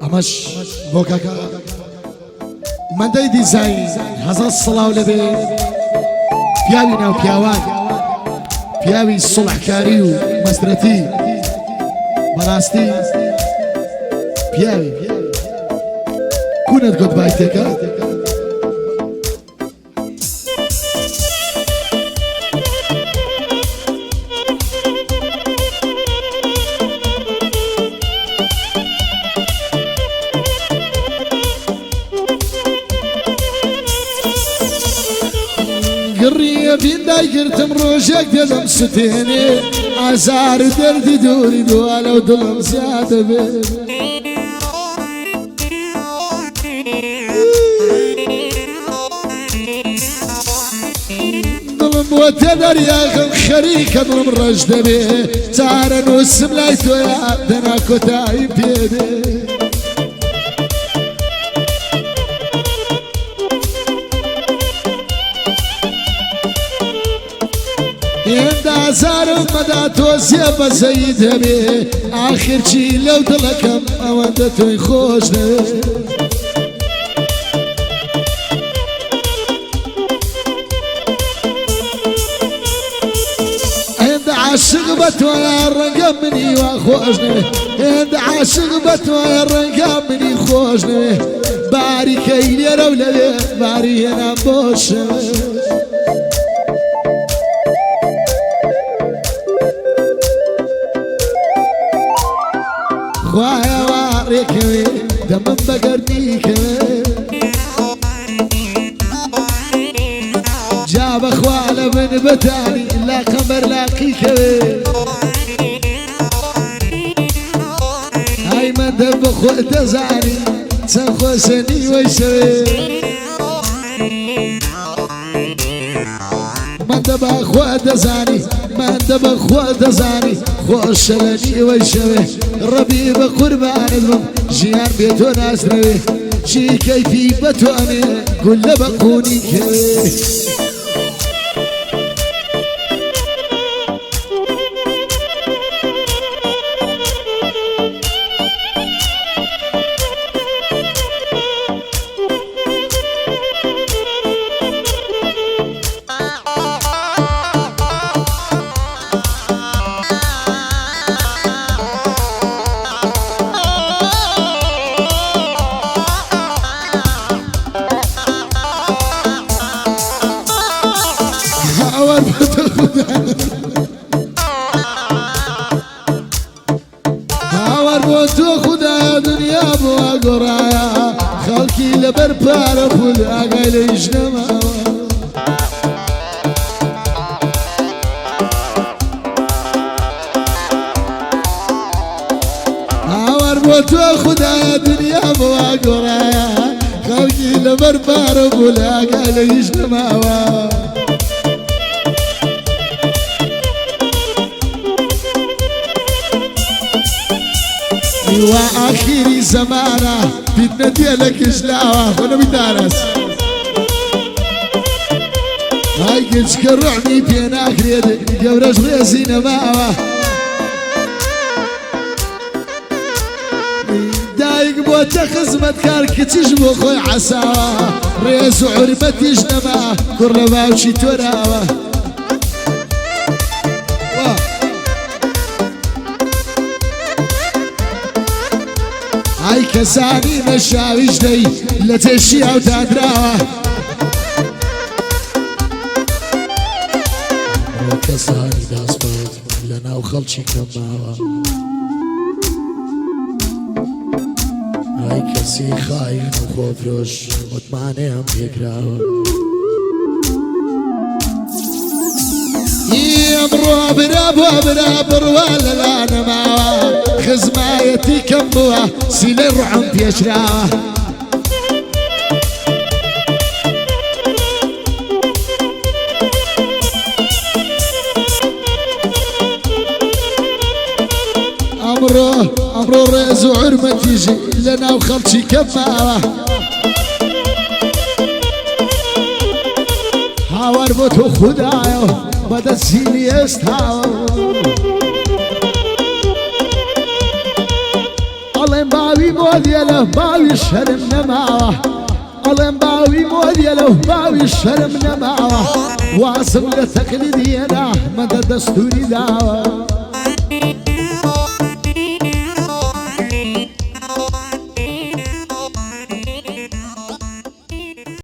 ئەمەش بۆ کاکە مەندەی دیزاین هەزار سڵاو لەبێ پیاوی ناو پیاوان پیاوی سڵحکاری و مەسرەتی بەڕاستی پیاوی کوونت گوت بایتێکە بيداي قرتم روجك دلم ستيني عزار دردي دوري دوالا ودلم زيادة بي ظلم وتدر يا غم خريك ظلم رجد بي تارن وسم لايتو يا دنا كتاي بيدي يندا زارم مدى توزيا بزيد بي آخر شي لو دلكم أودتو خوش نبي يندا عاشق بتويا الرقم مني وخوش نبي يندا عاشق بتويا الرقم مني خوش نبي باري كيلي رولي باري هنا بوش نبي خوايا واريكوي دمم بقرنيكوي جاب اخواله من بتاني لا خبر لاقيكوي هاي من دب خو تزاني تنخوسني ويشوي من دب اخو تزاني من دب اخو تزاني خوش لني ويشوي ربي بقربان المم جيان بيتو ناس نوي شي كيفي بتواني كل بقوني كوي هاور بوتو خدا دنيا بوا قرايا خلقي لبر بارفول اقايل اجنما هاور بوتو خدا دنيا بوا قرايا خلقي لبر بارفول اقايل اجنما وآخر زمانة بتندي لك إجلاوة وانا بدارس هاي قد شكرعني بين آخر يدي قبرش غيزي نماوة دايق بوتا خزمت كارك تجبو خوي عساوة ريز وعربتي جنما كرلبا وشي توراوة هاي كساني مشاوي جدي لتشي او تادراوه كساني داسبوت لنا وخلشي كماوه هاي كسي خاين وخوفروش مطمعني هم يقراوه يمرو براب ولا لا نماوه خزمايتي كمبوها سيل الرعم بيشراوه امرو ريز وعرمة تيجي لنا وخلشي كماوه هاور بوتو خدايو بدا سيني استاوه الله يبابي مۆدیەلە باوی شەرم نەماوە ئەڵێم باوی مۆدیەلە و باوی شەرم نەماوە وازم لە تەقلیدیەدا مەدە دەستوری داوە